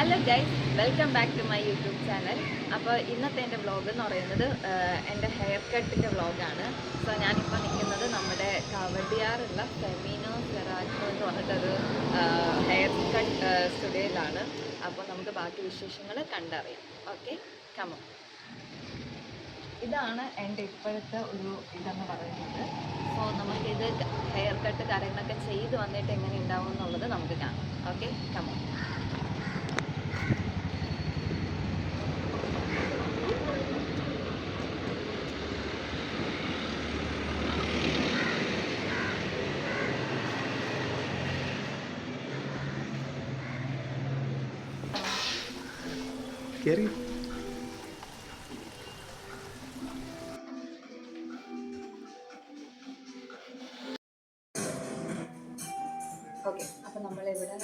Hello guys, welcome back to my YouTube channel. അപ്പോൾ ഇന്നത്തെ എൻ്റെ വ്ളോഗ് എന്ന് പറയുന്നത് എൻ്റെ ഹെയർ കട്ടിൻ്റെ വ്ളോഗാണ്. സോ ഞാനിപ്പോൾ നിൽക്കുന്നത് നമ്മുടെ കവടിയാറുള്ള ഫെമിനോ സെറാറ്റോ എന്ന് പറഞ്ഞിട്ടൊരു ഹെയർ കട്ട് സ്റ്റുഡിയോയിലാണ്. അപ്പോൾ നമുക്ക് ബാക്കി വിശേഷങ്ങൾ കണ്ടറിയാം. Okay, come on. ഇതാണ് എൻ്റെ ഇപ്പോഴത്തെ ഒരു ഇതെന്ന് പറയുന്നത്. സോ നമുക്കിത് ഹെയർ കട്ട് കാര്യങ്ങളൊക്കെ ചെയ്ത് വന്നിട്ട് എങ്ങനെ ഉണ്ടാവും എന്നുള്ളത് നമുക്ക് കാണാം. Okay, come on. കയറി ഓക്കെ, അപ്പോൾ നമ്മളിവിടെ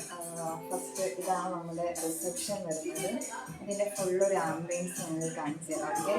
ഫസ്റ്റ് ഇതാണ് നമ്മുടെ റിസപ്ഷൻ വരുന്നത്. ഇതിൻ്റെ ഫുള്ളൊരു ആംബിയൻസ് ഞങ്ങൾ കാണിച്ചു തരാം. ഓക്കെ,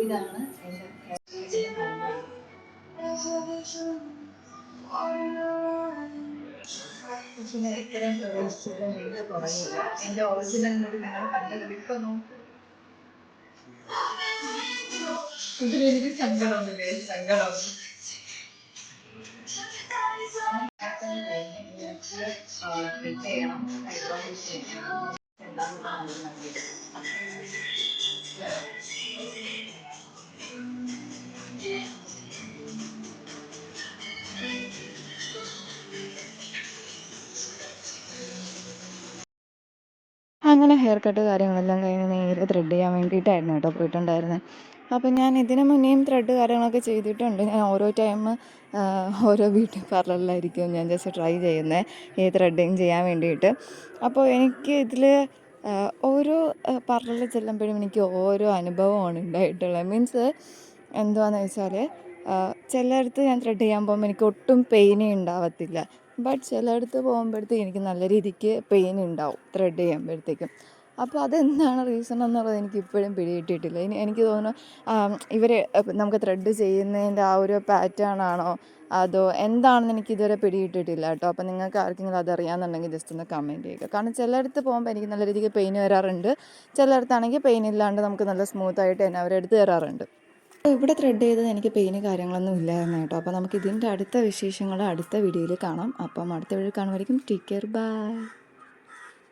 ഇതാണ് പിന്നെ ഇത്തരം പ്രവേശിച്ചിട്ട് തുടങ്ങിയില്ല. എൻ്റെ ഒറിജിനൽ മുടി നിങ്ങൾ കണ്ടത് ഇപ്പൊ നോക്കൂ. ഇതിലെനിക്ക് സങ്കടമൊന്നുമില്ലേ? സങ്കടം ചെയ്യണം. ഹെയർ കട്ട് കാര്യങ്ങളെല്ലാം കഴിഞ്ഞ് നേരെ ത്രെഡ് ചെയ്യാൻ വേണ്ടിയിട്ടായിരുന്നു കേട്ടോ പോയിട്ടുണ്ടായിരുന്നത്. അപ്പം ഞാൻ ഇതിന് മുന്നേയും ത്രെഡ് കാര്യങ്ങളൊക്കെ ചെയ്തിട്ടുണ്ട്. ഞാൻ ഓരോ ടൈം ഓരോ ബ്യൂട്ടി പാർലറിലായിരിക്കും ഞാൻ ജസ്റ്റ് ട്രൈ ചെയ്യുന്നത് ഈ ത്രെഡിങ് ചെയ്യാൻ വേണ്ടിയിട്ട്. അപ്പോൾ എനിക്ക് ഇതിൽ ഓരോ പാർലറിൽ ചെല്ലുമ്പോഴും എനിക്ക് ഓരോ അനുഭവമാണ് ഉണ്ടായിട്ടുള്ളത്. മീൻസ് എന്തുവാണെന്ന് വെച്ചാൽ ചിലയിടത്ത് ഞാൻ ത്രെഡ് ചെയ്യാൻ പോകുമ്പോൾ എനിക്ക് ഒട്ടും പെയിനേ ഉണ്ടാവത്തില്ല. ബട്ട് ചിലയിടത്ത് പോകുമ്പോഴത്തേക്ക് എനിക്ക് നല്ല രീതിക്ക് പെയിൻ ഉണ്ടാവും ത്രെഡ് ചെയ്യുമ്പോഴത്തേക്കും. അപ്പോൾ അതെന്താണ് റീസൺ എന്നുള്ളത് എനിക്ക് ഇപ്പോഴും പിടികിട്ടിയിട്ടില്ല. എനിക്ക് തോന്നുന്നു ഇവർ നമുക്ക് ത്രെഡ് ചെയ്യുന്നതിൻ്റെ ആ ഒരു പാറ്റേൺ ആണോ അതോ എന്താണെന്ന് എനിക്ക് ഇതുവരെ പിടികിട്ടിയിട്ടില്ല കേട്ടോ. അപ്പോൾ നിങ്ങൾക്ക് ആർക്കെങ്കിലും അതറിയാമെന്നുണ്ടെങ്കിൽ ജസ്റ്റ് ഒന്ന് കമൻറ്റ് ചെയ്യുക. കാരണം ചിലയിടത്ത് പോകുമ്പോൾ എനിക്ക് നല്ല രീതിക്ക് പെയിൻ വരാറുണ്ട്, ചിലയിടത്താണെങ്കിൽ പെയിൻ ഇല്ലാണ്ട് നമുക്ക് നല്ല സ്മൂത്തായിട്ട് തന്നെ അവരെടുത്ത് തരാറുണ്ട്. ഇവിടെ ത്രെഡ് ചെയ്തത് എനിക്ക് പെയിന് കാര്യങ്ങളൊന്നും ഇല്ലായിരുന്നു കേട്ടോ. അപ്പോൾ നമുക്ക് ഇതിൻ്റെ അടുത്ത വിശേഷങ്ങൾ അടുത്ത വീഡിയോയിൽ കാണാം. അപ്പം അടുത്ത വീഡിയോ കാണുമായിരിക്കും. Take care, by.